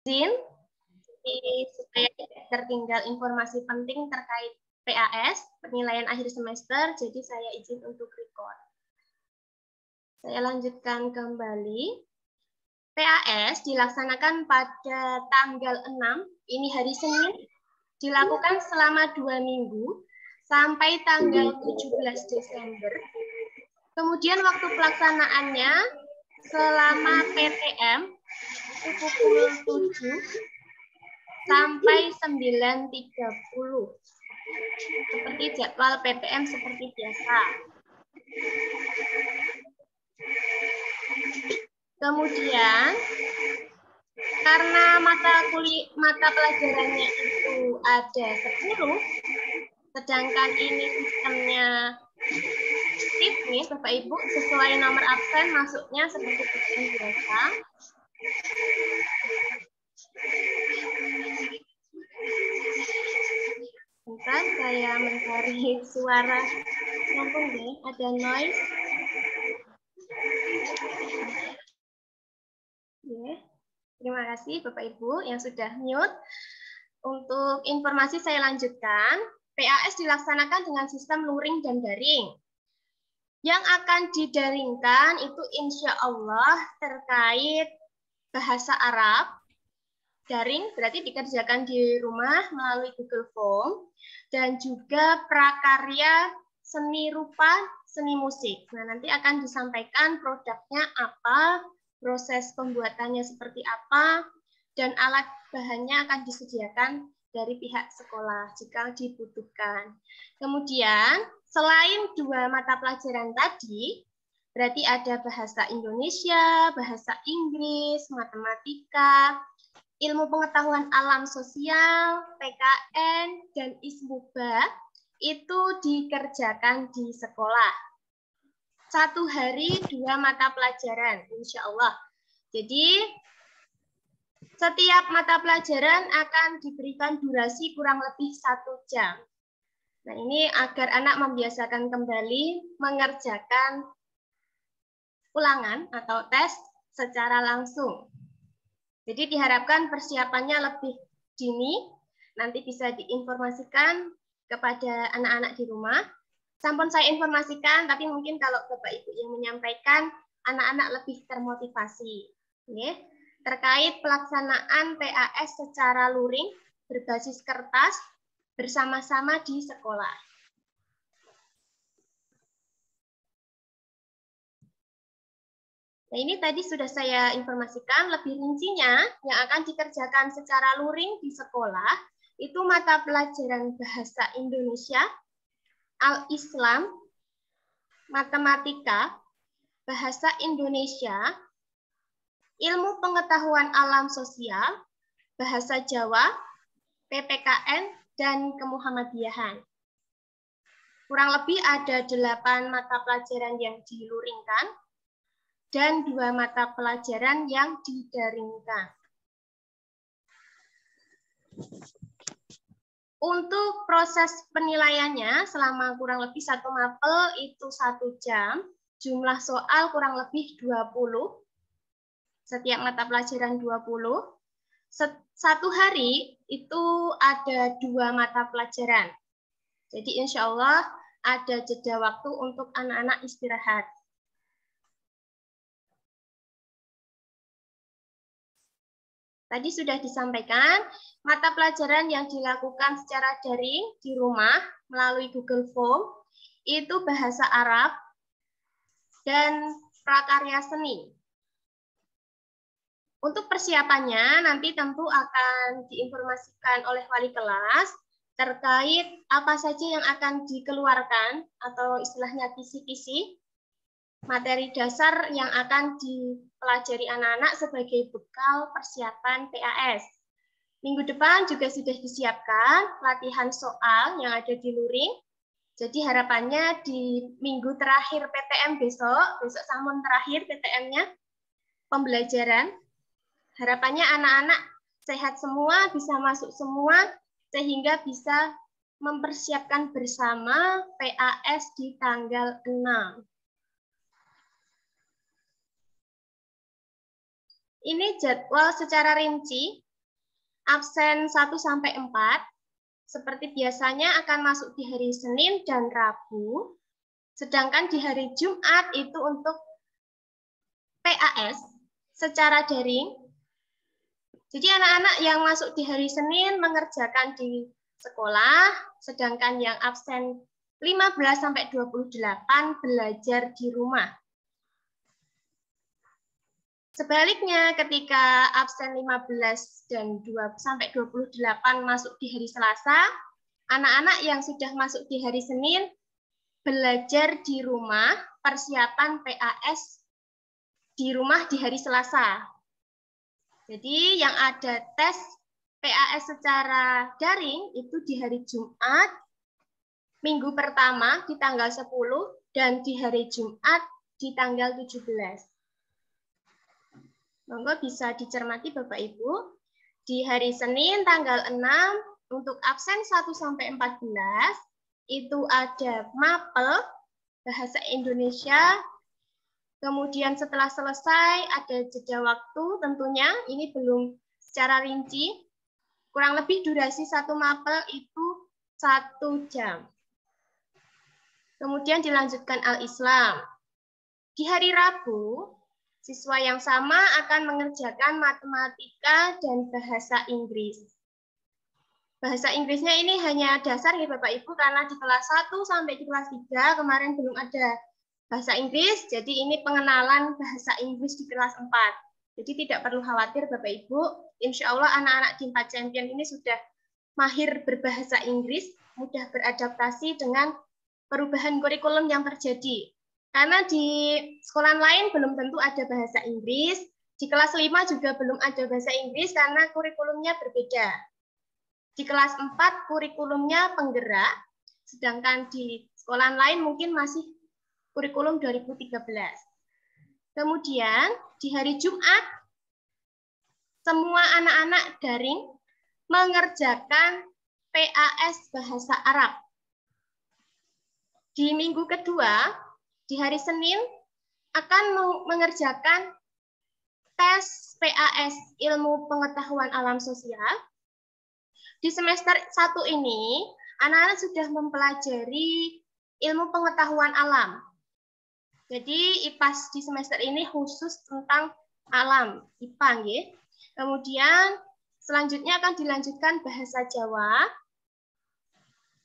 izin supaya tidak tertinggal informasi penting terkait PAS, penilaian akhir semester, jadi saya izin untuk record. Saya lanjutkan kembali. PAS dilaksanakan pada tanggal 6, ini hari Senin, dilakukan selama 2 minggu, sampai tanggal 17 Desember. Kemudian waktu pelaksanaannya selama PTM, pukul 7 sampai 9.30. Seperti jadwal PTM seperti biasa. Kemudian, karena mata pelajarannya itu ada 10, sedangkan ini sistemnya shift nih, Bapak Ibu, sesuai nomor absen masuknya seperti PTM biasa. Bentar, saya mencari suara. Ampun deh, ada noise. Terima kasih Bapak Ibu yang sudah mute. Untuk informasi saya lanjutkan, PAS dilaksanakan dengan sistem luring dan daring. Yang akan didaringkan itu insya Allah terkait bahasa Arab. Daring berarti dikerjakan di rumah melalui Google Form. Dan juga prakarya seni rupa, seni musik. Nah, nanti akan disampaikan produknya apa, proses pembuatannya seperti apa, dan alat bahannya akan disediakan dari pihak sekolah jika dibutuhkan. Kemudian, selain 2 mata pelajaran tadi, berarti ada bahasa Indonesia, bahasa Inggris, matematika, ilmu pengetahuan alam sosial, PKN, dan ISMUBA, itu dikerjakan di sekolah. 1 hari 2 mata pelajaran, insya Allah. Jadi, setiap mata pelajaran akan diberikan durasi kurang lebih 1 jam. Nah, ini agar anak membiasakan kembali mengerjakan ulangan atau tes secara langsung. Jadi diharapkan persiapannya lebih dini, nanti bisa diinformasikan kepada anak-anak di rumah. Sampun saya informasikan, tapi mungkin kalau Bapak Ibu yang menyampaikan, anak-anak lebih termotivasi. Ya. Terkait pelaksanaan PAS secara luring, berbasis kertas, bersama-sama di sekolah. Nah, ini tadi sudah saya informasikan, lebih rincinya yang akan dikerjakan secara luring di sekolah, itu mata pelajaran bahasa Indonesia, Al-Islam, matematika, bahasa Indonesia, ilmu pengetahuan alam sosial, bahasa Jawa, PPKN, dan kemuhammadiyahan. Kurang lebih ada 8 mata pelajaran yang diluringkan, dan 2 mata pelajaran yang didaringkan. Untuk proses penilaiannya selama kurang lebih 1 mapel itu 1 jam, jumlah soal kurang lebih 20, setiap mata pelajaran 20. 1 hari itu ada 2 mata pelajaran. Jadi insya Allah ada jeda waktu untuk anak-anak istirahat. Tadi sudah disampaikan, mata pelajaran yang dilakukan secara daring di rumah melalui Google Form itu bahasa Arab dan prakarya seni. Untuk persiapannya nanti tentu akan diinformasikan oleh wali kelas terkait apa saja yang akan dikeluarkan atau istilahnya kisi-kisi materi dasar yang akan dipelajari anak-anak sebagai bekal persiapan PAS. Minggu depan juga sudah disiapkan latihan soal yang ada di luring. Jadi harapannya di minggu terakhir PTM besok sampun terakhir PTM-nya, pembelajaran. Harapannya anak-anak sehat semua, bisa masuk semua, sehingga bisa mempersiapkan bersama PAS di tanggal 6. Ini jadwal secara rinci absen 1-4, seperti biasanya akan masuk di hari Senin dan Rabu, sedangkan di hari Jumat itu untuk PAS secara daring. Jadi anak-anak yang masuk di hari Senin mengerjakan di sekolah, sedangkan yang absen 15-28 belajar di rumah. Sebaliknya, ketika absen 15 dan 2-28 masuk di hari Selasa, anak-anak yang sudah masuk di hari Senin belajar di rumah, persiapan PAS di rumah di hari Selasa. Jadi yang ada tes PAS secara daring itu di hari Jumat, minggu pertama di tanggal 10, dan di hari Jumat di tanggal 17. Monggo bisa dicermati Bapak Ibu. Di hari Senin tanggal 6 untuk absen 1-14 itu ada mapel bahasa Indonesia. Kemudian setelah selesai ada jeda waktu, tentunya ini belum secara rinci. Kurang lebih durasi satu mapel itu 1 jam. Kemudian dilanjutkan Al-Islam. Di hari Rabu, siswa yang sama akan mengerjakan matematika dan bahasa Inggris. Bahasa Inggrisnya ini hanya dasar ya Bapak Ibu, karena di kelas 1 sampai di kelas 3 kemarin belum ada bahasa Inggris, jadi ini pengenalan bahasa Inggris di kelas 4. Jadi tidak perlu khawatir Bapak Ibu, insya Allah anak-anak di 4 Champion ini sudah mahir berbahasa Inggris, mudah beradaptasi dengan perubahan kurikulum yang terjadi. Karena di sekolah lain belum tentu ada bahasa Inggris, di kelas 5 juga belum ada bahasa Inggris karena kurikulumnya berbeda. Di kelas 4 kurikulumnya penggerak, sedangkan di sekolah lain mungkin masih kurikulum 2013. Kemudian di hari Jumat, semua anak-anak daring mengerjakan PAS Bahasa Arab. Di minggu kedua, di hari Senin akan mengerjakan tes PAS Ilmu Pengetahuan Alam Sosial. Di semester 1 ini, anak-anak sudah mempelajari ilmu pengetahuan alam. Jadi IPAS di semester ini khusus tentang alam, IPA nggih. Kemudian selanjutnya akan dilanjutkan bahasa Jawa.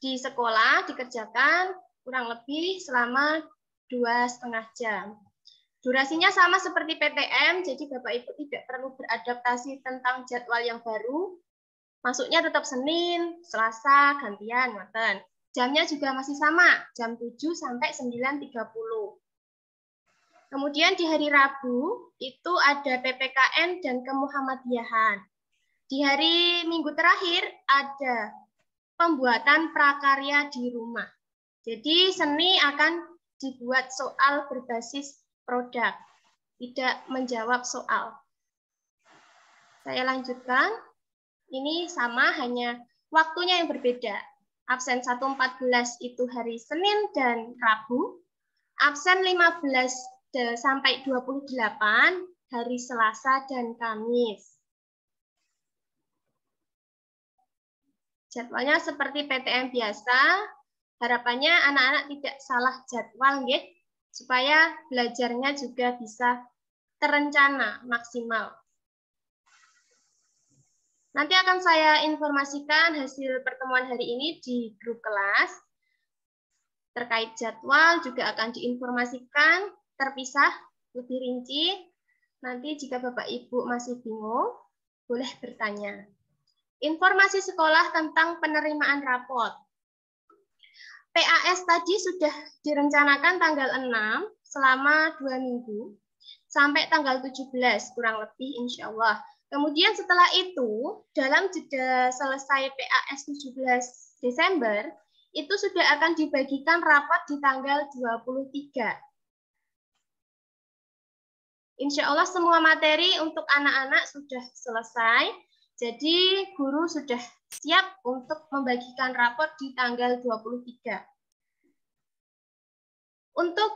Di sekolah dikerjakan kurang lebih selama 2,5 jam. Durasinya sama seperti PTM, jadi Bapak Ibu tidak perlu beradaptasi tentang jadwal yang baru. Masuknya tetap Senin, Selasa, gantian, ngoten. Jamnya juga masih sama, jam 7 sampai 9.30. Kemudian di hari Rabu itu ada PPKN dan kemuhammadiyahan. Di hari Minggu terakhir ada pembuatan prakarya di rumah. Jadi seni akan dibuat soal berbasis produk, tidak menjawab soal. Saya lanjutkan. Ini sama, hanya waktunya yang berbeda. Absen 1-14 itu hari Senin dan Rabu. Absen 15-28 hari Selasa dan Kamis. Jadwalnya seperti PTM biasa. Harapannya anak-anak tidak salah jadwal, nggih, supaya belajarnya juga bisa terencana maksimal. Nanti akan saya informasikan hasil pertemuan hari ini di grup kelas. Terkait jadwal juga akan diinformasikan terpisah lebih rinci. Nanti jika Bapak Ibu masih bingung, boleh bertanya. Informasi sekolah tentang penerimaan rapot. PAS tadi sudah direncanakan tanggal 6 selama 2 minggu sampai tanggal 17 kurang lebih insya Allah. Kemudian setelah itu dalam jeda selesai PAS 17 Desember itu sudah akan dibagikan rapat di tanggal 23. Insya Allah semua materi untuk anak-anak sudah selesai. Jadi guru sudah siap untuk membagikan rapot di tanggal 23. Untuk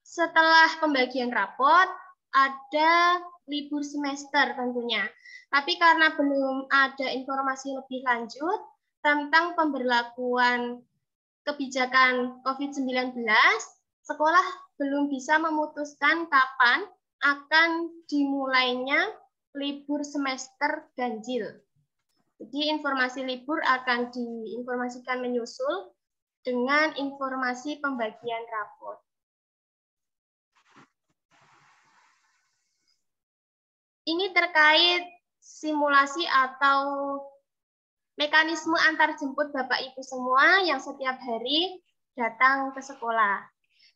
setelah pembagian rapot, ada libur semester tentunya. Tapi karena belum ada informasi lebih lanjut tentang pemberlakuan kebijakan COVID-19, sekolah belum bisa memutuskan kapan akan dimulainya libur semester ganjil. Jadi informasi libur akan diinformasikan menyusul dengan informasi pembagian rapor. Ini terkait simulasi atau mekanisme antar jemput Bapak Ibu semua yang setiap hari datang ke sekolah.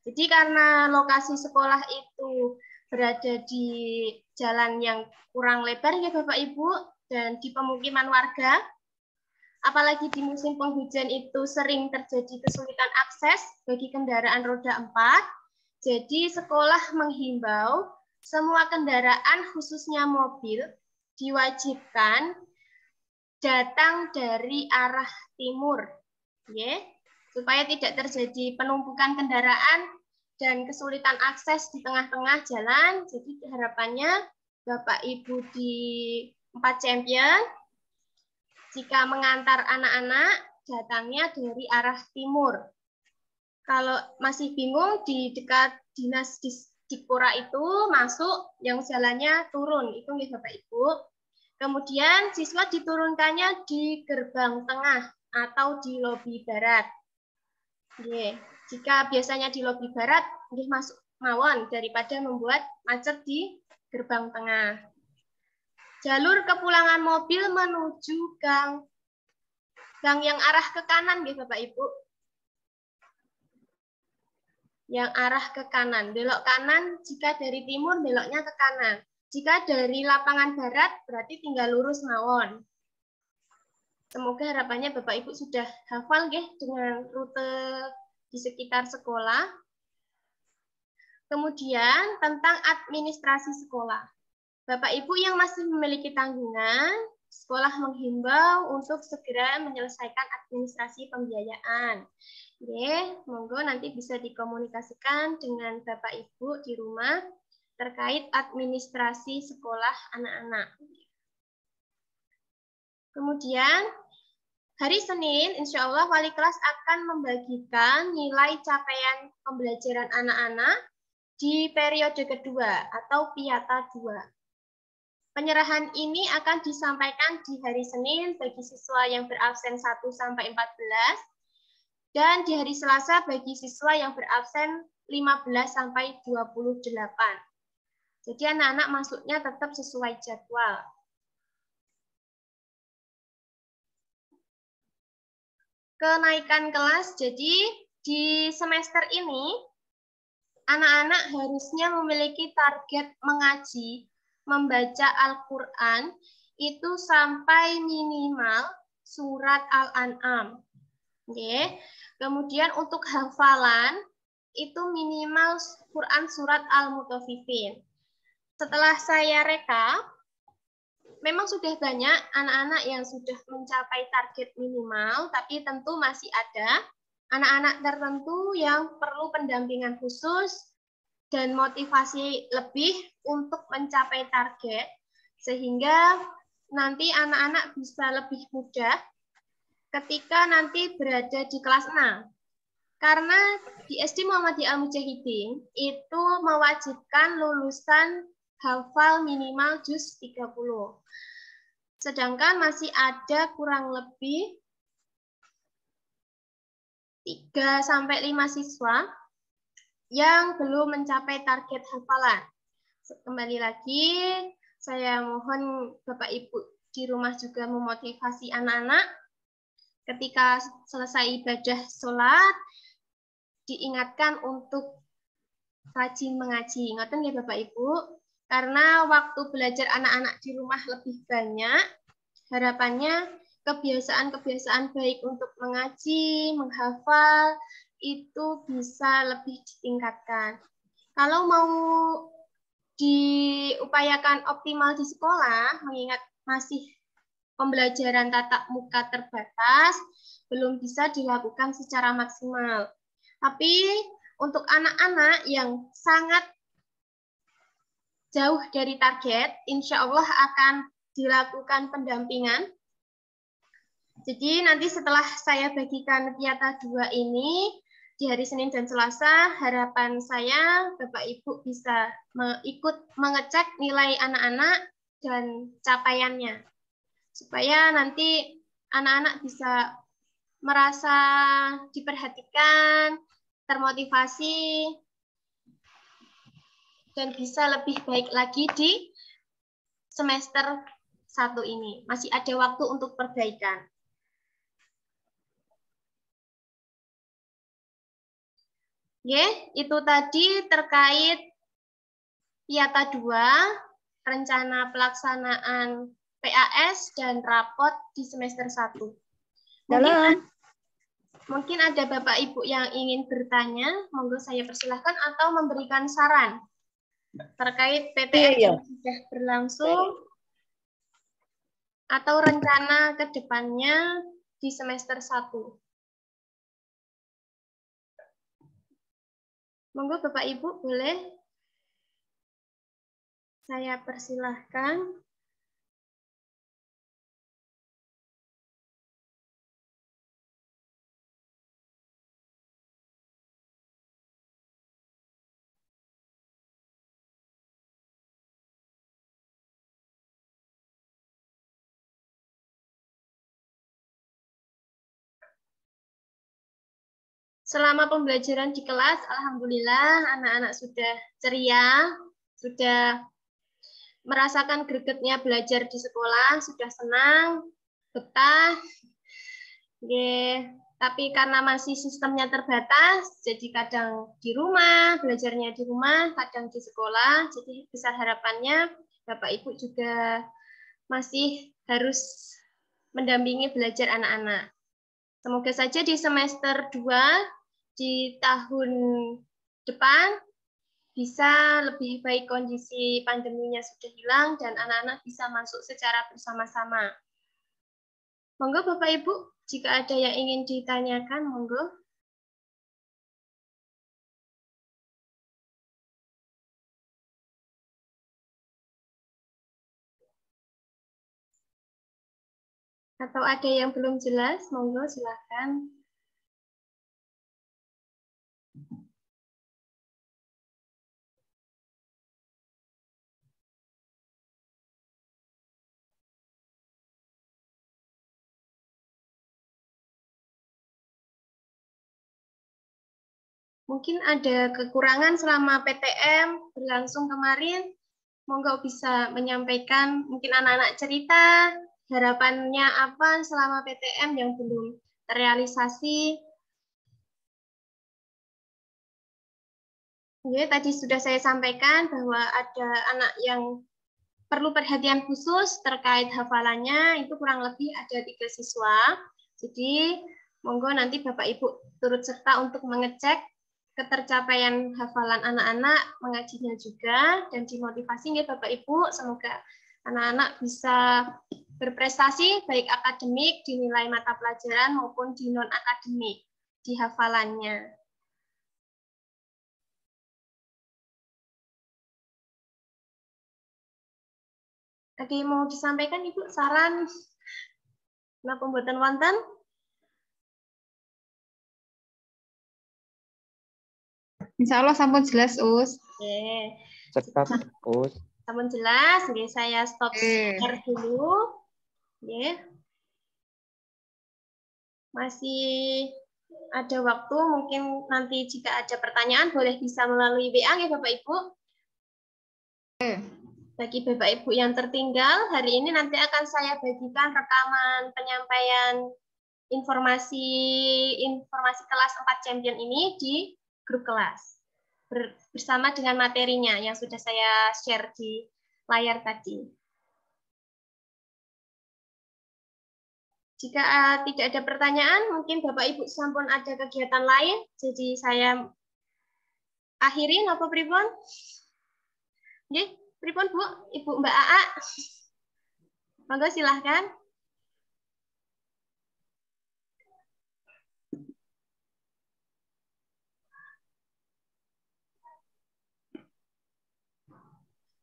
Jadi karena lokasi sekolah itu berada di jalan yang kurang lebar ya Bapak Ibu, dan di pemukiman warga, apalagi di musim penghujan itu sering terjadi kesulitan akses bagi kendaraan roda 4, jadi sekolah menghimbau semua kendaraan khususnya mobil diwajibkan datang dari arah timur, ya, supaya tidak terjadi penumpukan kendaraan dan kesulitan akses di tengah-tengah jalan. Jadi harapannya Bapak Ibu di 4 champion, jika mengantar anak-anak, datangnya dari arah timur. Kalau masih bingung, di dekat dinas Dikpora itu masuk, yang jalannya turun, itu nih Bapak Ibu. Kemudian siswa diturunkannya di gerbang tengah atau di lobi barat. Jika biasanya di lobi barat, masuk mawon daripada membuat macet di gerbang tengah. Jalur kepulangan mobil menuju gang yang arah ke kanan, Bapak Ibu. Yang arah ke kanan, belok kanan jika dari timur beloknya ke kanan. Jika dari lapangan barat berarti tinggal lurus mawon. Semoga harapannya Bapak Ibu sudah hafal dengan rute di sekitar sekolah. Kemudian tentang administrasi sekolah. Bapak Ibu yang masih memiliki tanggungan, sekolah menghimbau untuk segera menyelesaikan administrasi pembiayaan. Monggo nanti bisa dikomunikasikan dengan Bapak Ibu di rumah terkait administrasi sekolah anak-anak. Kemudian hari Senin, insya Allah wali kelas akan membagikan nilai capaian pembelajaran anak-anak di periode kedua atau piata 2. Penyerahan ini akan disampaikan di hari Senin bagi siswa yang berabsen 1-14 dan di hari Selasa bagi siswa yang berabsen 15-28. Jadi anak-anak masuknya tetap sesuai jadwal. Kenaikan kelas, jadi di semester ini anak-anak harusnya memiliki target mengaji, membaca Al-Quran itu sampai minimal surat Al-An'am. Kemudian untuk hafalan itu minimal Quran surat Al-Mutaffifin. Setelah saya rekap, memang sudah banyak anak-anak yang sudah mencapai target minimal, tapi tentu masih ada anak-anak tertentu yang perlu pendampingan khusus dan motivasi lebih untuk mencapai target, sehingga nanti anak-anak bisa lebih mudah ketika nanti berada di kelas 6. Karena di SD Muhammadiyah Al-Mujahidin itu mewajibkan lulusan hafal minimal juz 30. Sedangkan masih ada kurang lebih 3-5 siswa yang belum mencapai target hafalan. Kembali lagi, saya mohon Bapak Ibu di rumah juga memotivasi anak-anak ketika selesai ibadah sholat, diingatkan untuk rajin mengaji. Ingatkan ya Bapak Ibu, karena waktu belajar anak-anak di rumah lebih banyak, harapannya kebiasaan-kebiasaan baik untuk mengaji, menghafal, itu bisa lebih ditingkatkan. Kalau mau diupayakan optimal di sekolah, mengingat masih pembelajaran tatap muka terbatas, belum bisa dilakukan secara maksimal. Tapi untuk anak-anak yang sangat jauh dari target, insya Allah akan dilakukan pendampingan. Jadi nanti setelah saya bagikan Kiata 2 ini, di hari Senin dan Selasa, harapan saya Bapak Ibu bisa ikut mengecek nilai anak-anak dan capaiannya. Supaya nanti anak-anak bisa merasa diperhatikan, termotivasi, dan bisa lebih baik lagi di semester 1 ini. Masih ada waktu untuk perbaikan. Oke, itu tadi terkait Piata 2, rencana pelaksanaan PAS dan rapot di semester 1. Mungkin ada Bapak Ibu yang ingin bertanya, monggo saya persilahkan atau memberikan saran terkait PTN yang sudah berlangsung atau rencana ke depannya di semester 1. Monggo Bapak Ibu boleh saya persilahkan. Selama pembelajaran di kelas, alhamdulillah anak-anak sudah ceria, sudah merasakan gregetnya belajar di sekolah, sudah senang, betah. Tapi karena masih sistemnya terbatas, jadi kadang di rumah, belajarnya di rumah, kadang di sekolah. Jadi besar harapannya Bapak Ibu juga masih harus mendampingi belajar anak-anak. Semoga saja di semester 2 di tahun depan bisa lebih baik, kondisi pandeminya sudah hilang dan anak-anak bisa masuk secara bersama-sama. Monggo Bapak Ibu, jika ada yang ingin ditanyakan, monggo. Atau ada yang belum jelas, monggo silakan. Mungkin ada kekurangan selama PTM berlangsung kemarin, monggo bisa menyampaikan, mungkin anak-anak cerita, harapannya apa selama PTM yang belum terrealisasi. Ya, tadi sudah saya sampaikan bahwa ada anak yang perlu perhatian khusus terkait hafalannya, itu kurang lebih ada 3 siswa. Jadi, monggo nanti Bapak Ibu turut serta untuk mengecek ketercapaian hafalan anak-anak, mengajinya juga, dan dimotivasi ya Bapak Ibu, semoga anak-anak bisa berprestasi baik akademik di nilai mata pelajaran maupun di non-akademik di hafalannya. Ada yang mau disampaikan Ibu, saran nah pembuatan wonten? Insya Allah sampun jelas, Us. Oke. Cepat, Us. Sampun jelas, oke, saya stop share dulu. Oke. Masih ada waktu, mungkin nanti jika ada pertanyaan boleh bisa melalui WA ya Bapak Ibu. Bagi Bapak Ibu yang tertinggal, hari ini nanti akan saya bagikan rekaman penyampaian informasi kelas 4 champion ini di grup kelas bersama dengan materinya yang sudah saya share di layar tadi. Jika tidak ada pertanyaan, mungkin Bapak Ibu sampun ada kegiatan lain, jadi saya akhiri napa pripun? Nggih, pripun Bu? Ibu Mbak Aa. Monggo silahkan.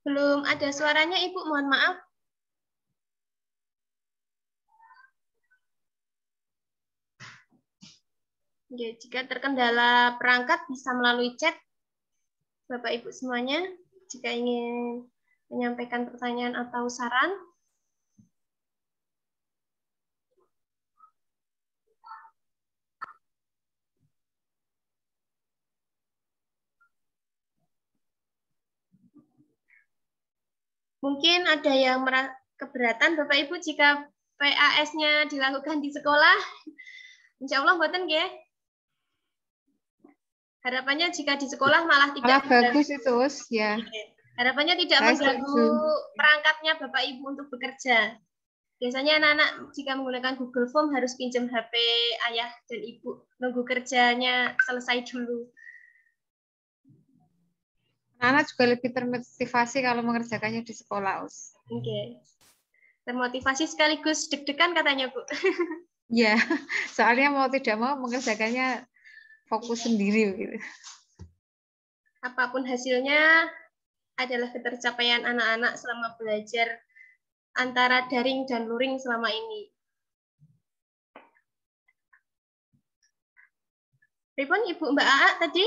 Belum ada suaranya, Ibu. Mohon maaf. Oke, jika terkendala perangkat bisa melalui chat, Bapak Ibu semuanya. Jika ingin menyampaikan pertanyaan atau saran. Mungkin ada yang keberatan Bapak Ibu jika PAS-nya dilakukan di sekolah. Insya Allah mboten nggih. Harapannya jika di sekolah malah tidak bagus itu, Us. Ya. Harapannya tidak Saya mengganggu setuju. perangkatnya Bapak Ibu untuk bekerja. Biasanya anak-anak jika menggunakan Google Form harus pinjam HP ayah dan ibu, nunggu kerjanya selesai dulu. Anak juga lebih termotivasi kalau mengerjakannya di sekolah, Us. Oke. Termotivasi sekaligus deg-degan katanya, Bu. Ya, soalnya mau tidak mau mengerjakannya fokus sendiri gitu. Apapun hasilnya adalah ketercapaian anak-anak selama belajar antara daring dan luring selama ini. Pripun Ibu Mbak Aa tadi?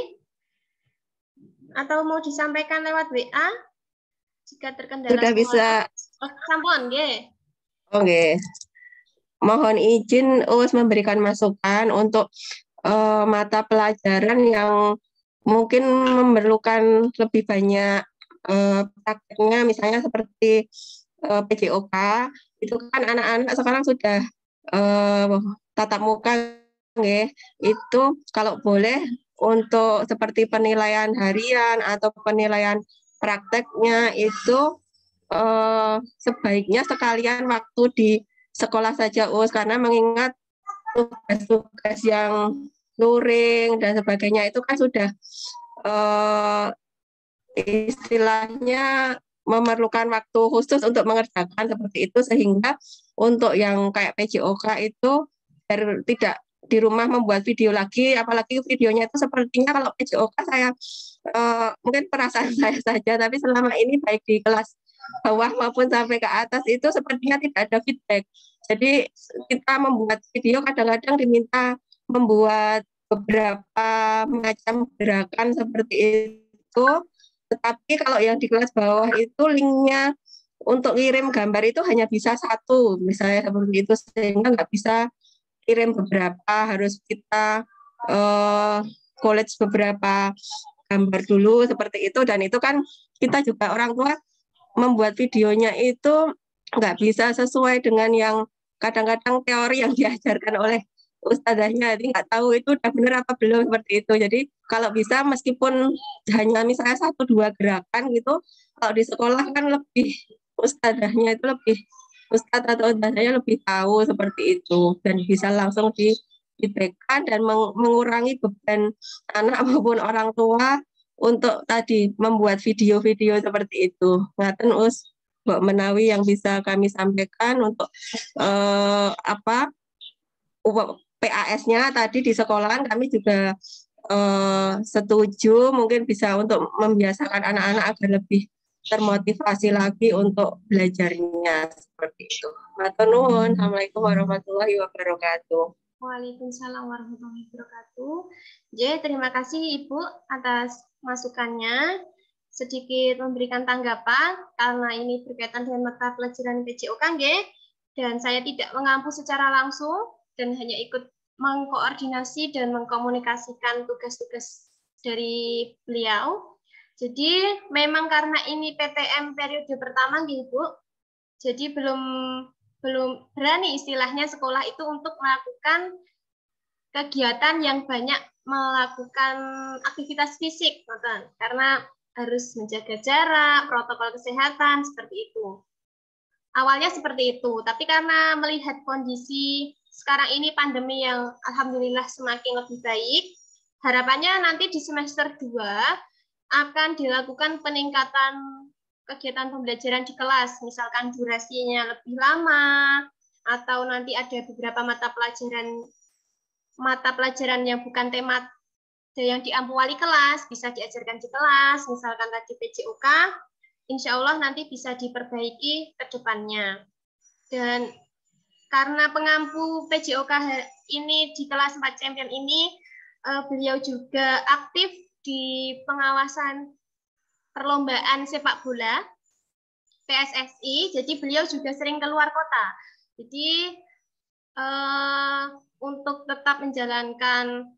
Atau mau disampaikan lewat WA? Jika terkendala Sudah semua. bisa. Oh, sampun, nggih. Oke. Mohon izin Us memberikan masukan untuk mata pelajaran yang mungkin memerlukan lebih banyak prakteknya, misalnya seperti PJOK. Itu kan anak-anak sekarang sudah tatap muka, nggih. Itu kalau boleh untuk seperti penilaian harian atau penilaian prakteknya itu sebaiknya sekalian waktu di sekolah saja, Us, karena mengingat tugas-tugas yang luring dan sebagainya itu kan sudah istilahnya memerlukan waktu khusus untuk mengerjakan seperti itu, sehingga untuk yang kayak PJOK itu tidak di rumah membuat video lagi, apalagi videonya itu sepertinya kalau PJOK saya mungkin perasaan saya saja, tapi selama ini baik di kelas bawah maupun sampai ke atas itu sepertinya tidak ada feedback. Jadi kita membuat video kadang-kadang diminta membuat beberapa macam gerakan seperti itu, tetapi kalau yang di kelas bawah itu linknya untuk kirim gambar itu hanya bisa satu, misalnya seperti itu, sehingga nggak bisa kirim beberapa, harus kita college beberapa gambar dulu seperti itu, dan itu kan kita juga orang tua membuat videonya itu nggak bisa sesuai dengan yang kadang-kadang teori yang diajarkan oleh ustazahnya, jadi nggak tahu itu udah benar apa belum seperti itu. Jadi kalau bisa meskipun hanya misalnya 1-2 gerakan gitu, kalau di sekolah kan lebih ustazahnya itu lebih ustadz atau ustazahnya lebih tahu seperti itu dan bisa langsung diberikan dan mengurangi beban anak maupun orang tua untuk tadi membuat video-video seperti itu. Ngaten Us, Mbak Menawi yang bisa kami sampaikan untuk PAS-nya tadi di sekolahan kami juga setuju, mungkin bisa untuk membiasakan anak-anak agar lebih termotivasi lagi untuk belajarnya seperti itu. Matur nuwun. Assalamualaikum warahmatullahi wabarakatuh. Waalaikumsalam warahmatullahi wabarakatuh. J, terima kasih Ibu atas masukannya. Sedikit memberikan tanggapan karena ini berkaitan dengan mata pelajaran PJOK, dan saya tidak mengampu secara langsung dan hanya ikut mengkoordinasi dan mengkomunikasikan tugas-tugas dari beliau. Jadi memang karena ini PTM periode pertama, Bu. Jadi belum berani istilahnya sekolah itu untuk melakukan kegiatan yang banyak melakukan aktivitas fisik, karena harus menjaga jarak, protokol kesehatan, seperti itu. Awalnya seperti itu, tapi karena melihat kondisi sekarang ini pandemi yang alhamdulillah semakin lebih baik, harapannya nanti di semester 2 akan dilakukan peningkatan kegiatan pembelajaran di kelas, misalkan durasinya lebih lama, atau nanti ada beberapa mata pelajaran yang bukan tema yang diampu wali kelas, bisa diajarkan di kelas, misalkan tadi PJOK, insya Allah nanti bisa diperbaiki ke depannya. Dan karena pengampu PJOK ini di kelas 4 champion ini, beliau juga aktif di pengawasan perlombaan sepak bola PSSI, jadi beliau juga sering keluar kota. Jadi untuk tetap menjalankan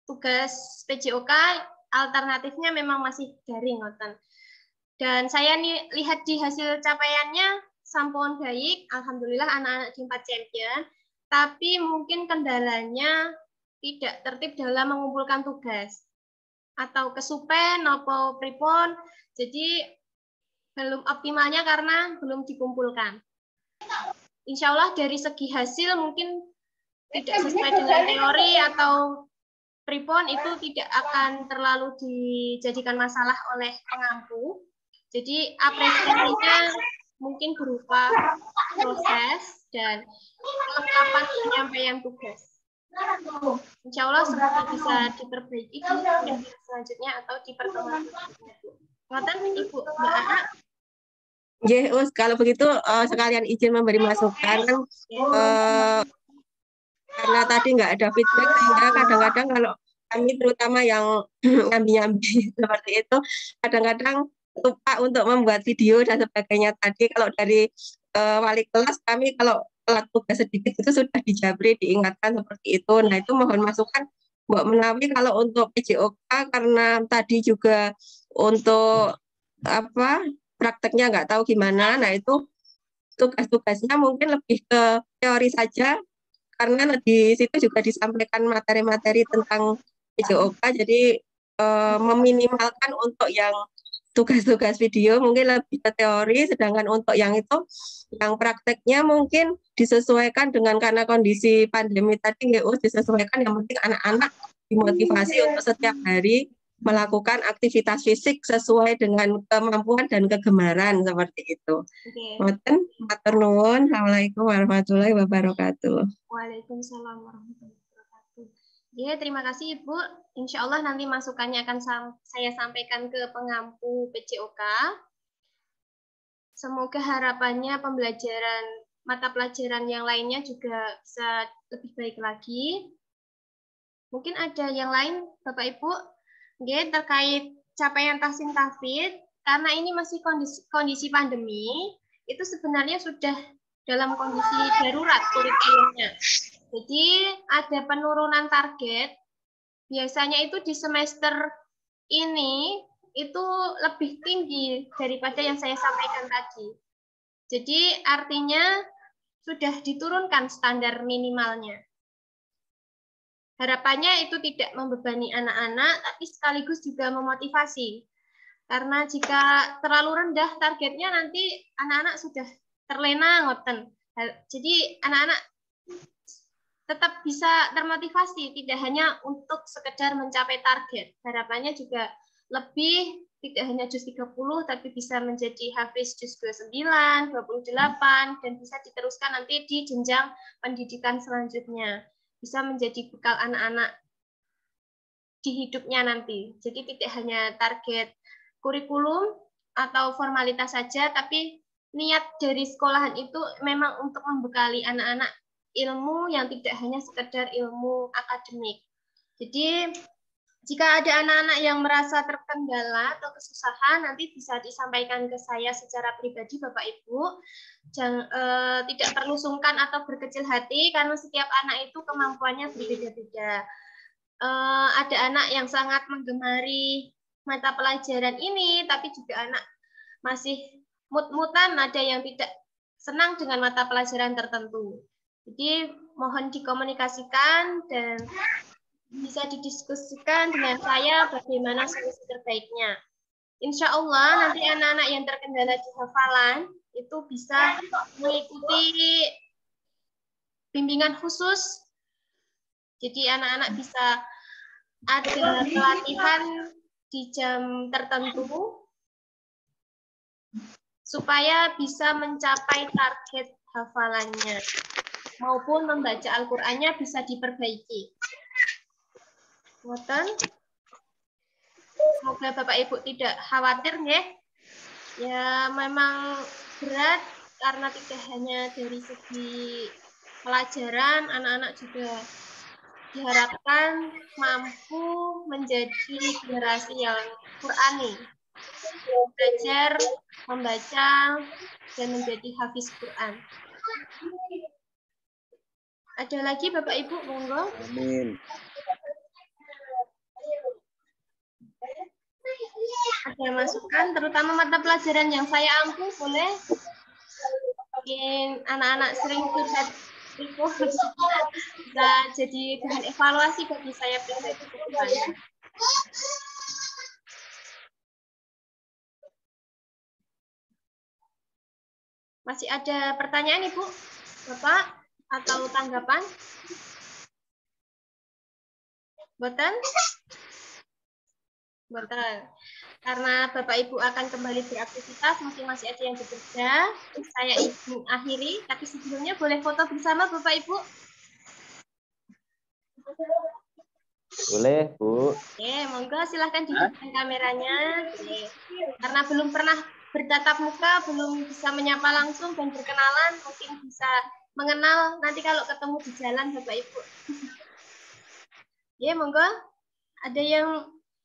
tugas PJOK, alternatifnya memang masih daring, ngoten. Dan saya nih lihat di hasil capaiannya sampun baik, alhamdulillah anak-anak di 4 champion, tapi mungkin kendalanya tidak tertib dalam mengumpulkan tugas atau kesupen atau pripon, jadi belum optimalnya karena belum dikumpulkan. Insya Allah dari segi hasil mungkin tidak sesuai dengan teori atau pripon itu tidak akan terlalu dijadikan masalah oleh pengampu. Jadi apresiasinya mungkin berupa proses dan kelengkapan penyampaian tugas. Insya Allah semoga bisa diperbaiki di selanjutnya atau di pertemuan selanjutnya. Ngoten Ibu Mbak Ana. Kalau begitu sekalian izin memberi masukan kan karena tadi nggak ada feedback sehingga kadang-kadang kalau kami terutama yang nyambi-nyambi seperti itu kadang-kadang lupa untuk membuat video dan sebagainya. Tadi kalau dari wali kelas kami kalau telat tugas sedikit itu sudah dijabri, diingatkan seperti itu. Nah itu mohon masukan Mbak Menawi kalau untuk PJOK karena tadi juga untuk prakteknya nggak tahu gimana. Nah itu tugas-tugasnya mungkin lebih ke teori saja karena di situ juga disampaikan materi-materi tentang PJOK. Jadi meminimalkan untuk yang tugas-tugas video mungkin lebih ke teori, sedangkan untuk yang itu, yang prakteknya mungkin disesuaikan dengan karena kondisi pandemi tadi, disesuaikan yang penting anak-anak dimotivasi untuk setiap hari melakukan aktivitas fisik sesuai dengan kemampuan dan kegemaran seperti itu. Ngoten, matur nuwun. Assalamualaikum warahmatullahi wabarakatuh. Waalaikumsalam warahmatullahi wabarakatuh. Ya, terima kasih Ibu. Insya Allah nanti masukannya akan saya sampaikan ke pengampu PJOK. Semoga harapannya pembelajaran mata pelajaran yang lainnya juga bisa lebih baik lagi. Mungkin ada yang lain, Bapak Ibu, terkait capaian tahsin tahfidz, karena ini masih kondisi pandemi, itu sebenarnya sudah dalam kondisi darurat kurikulumnya. Jadi ada penurunan target. Biasanya itu di semester ini itu lebih tinggi daripada yang saya sampaikan tadi. Jadi artinya sudah diturunkan standar minimalnya. Harapannya itu tidak membebani anak-anak, tapi sekaligus juga memotivasi. Karena jika terlalu rendah targetnya nanti anak-anak sudah terlena ngoten. Jadi anak-anak tetap bisa termotivasi, tidak hanya untuk sekedar mencapai target. Harapannya juga lebih, tidak hanya juz 30, tapi bisa menjadi hafiz juz 29, 28, dan bisa diteruskan nanti di jenjang pendidikan selanjutnya. Bisa menjadi bekal anak-anak di hidupnya nanti. Jadi tidak hanya target kurikulum atau formalitas saja, tapi niat dari sekolahan itu memang untuk membekali anak-anak ilmu yang tidak hanya sekedar ilmu akademik. Jadi jika ada anak-anak yang merasa terkendala atau kesusahan, nanti bisa disampaikan ke saya secara pribadi, Bapak Ibu. Tidak perlu sungkan atau berkecil hati, karena setiap anak itu kemampuannya berbeda-beda. Ada anak yang sangat menggemari mata pelajaran ini, tapi juga anak masih mut-mutan, ada yang tidak senang dengan mata pelajaran tertentu. Jadi mohon dikomunikasikan dan bisa didiskusikan dengan saya bagaimana solusi terbaiknya. Insya Allah nanti anak-anak yang terkendala di hafalan itu bisa mengikuti bimbingan khusus. Jadi anak-anak bisa ada pelatihan di jam tertentu supaya bisa mencapai target hafalannya maupun membaca Al-Qur'annya bisa diperbaiki. Ngoten. Semoga Bapak Ibu tidak khawatir nggih. Ya, memang berat karena tidak hanya dari segi pelajaran, anak-anak juga diharapkan mampu menjadi generasi yang Qurani, belajar membaca dan menjadi hafiz Quran. Ada lagi Bapak Ibu, monggo. Amin. Ada masukan, terutama mata pelajaran yang saya ampu, boleh? Mungkin anak-anak sering curhat itu bisa jadi bahan evaluasi bagi saya pribadi ke depannya. Masih ada pertanyaan Ibu, Bapak, atau tanggapan? Boten? Boten. Karena Bapak Ibu akan kembali beraktivitas, mungkin masih ada yang bekerja. Saya izin akhiri, tapi sebelumnya boleh foto bersama Bapak Ibu? Boleh, Bu. Oke, monggo silahkan dihidupkan kameranya. Oke. Karena belum pernah bertatap muka, belum bisa menyapa langsung dan berkenalan, mungkin bisa mengenal nanti kalau ketemu di jalan Bapak Ibu. Ya, monggo. Ada yang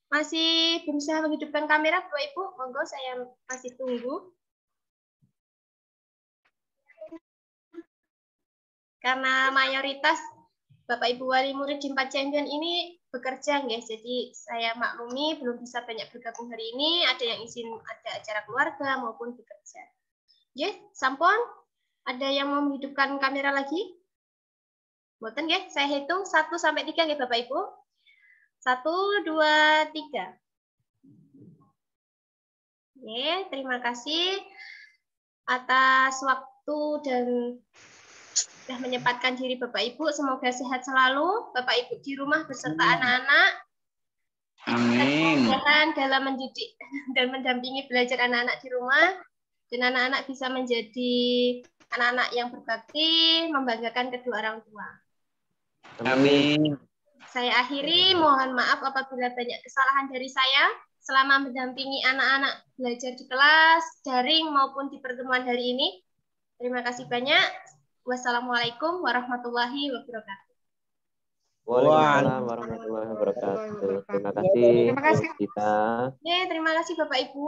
masih berusaha menghidupkan kamera, Bapak Ibu? Monggo, saya masih tunggu. Karena mayoritas Bapak Ibu wali murid di 4 Champion ini bekerja, guys. Jadi saya maklumi belum bisa banyak bergabung hari ini. Ada yang izin ada acara keluarga maupun bekerja. Ya, sampun. Ada yang mau menghidupkan kamera lagi? Boten, ya. Saya hitung 1 sampai 3 ya Bapak Ibu. 1, 2, 3. Oke, terima kasih atas waktu dan sudah menyempatkan diri Bapak Ibu. Semoga sehat selalu Bapak Ibu di rumah beserta anak-anak. Amin. Kemudahan dalam mendidik dan mendampingi belajar anak-anak di rumah. Dan anak-anak bisa menjadi anak-anak yang berbakti, membanggakan kedua orang tua. Amin. Saya akhiri, mohon maaf apabila banyak kesalahan dari saya selama mendampingi anak-anak belajar di kelas, daring maupun di pertemuan hari ini. Terima kasih banyak. Wassalamualaikum warahmatullahi wabarakatuh. Waalaikumsalam warahmatullahi wabarakatuh. Terima kasih. Terima kasih. Kita. Oke, terima kasih Bapak Ibu.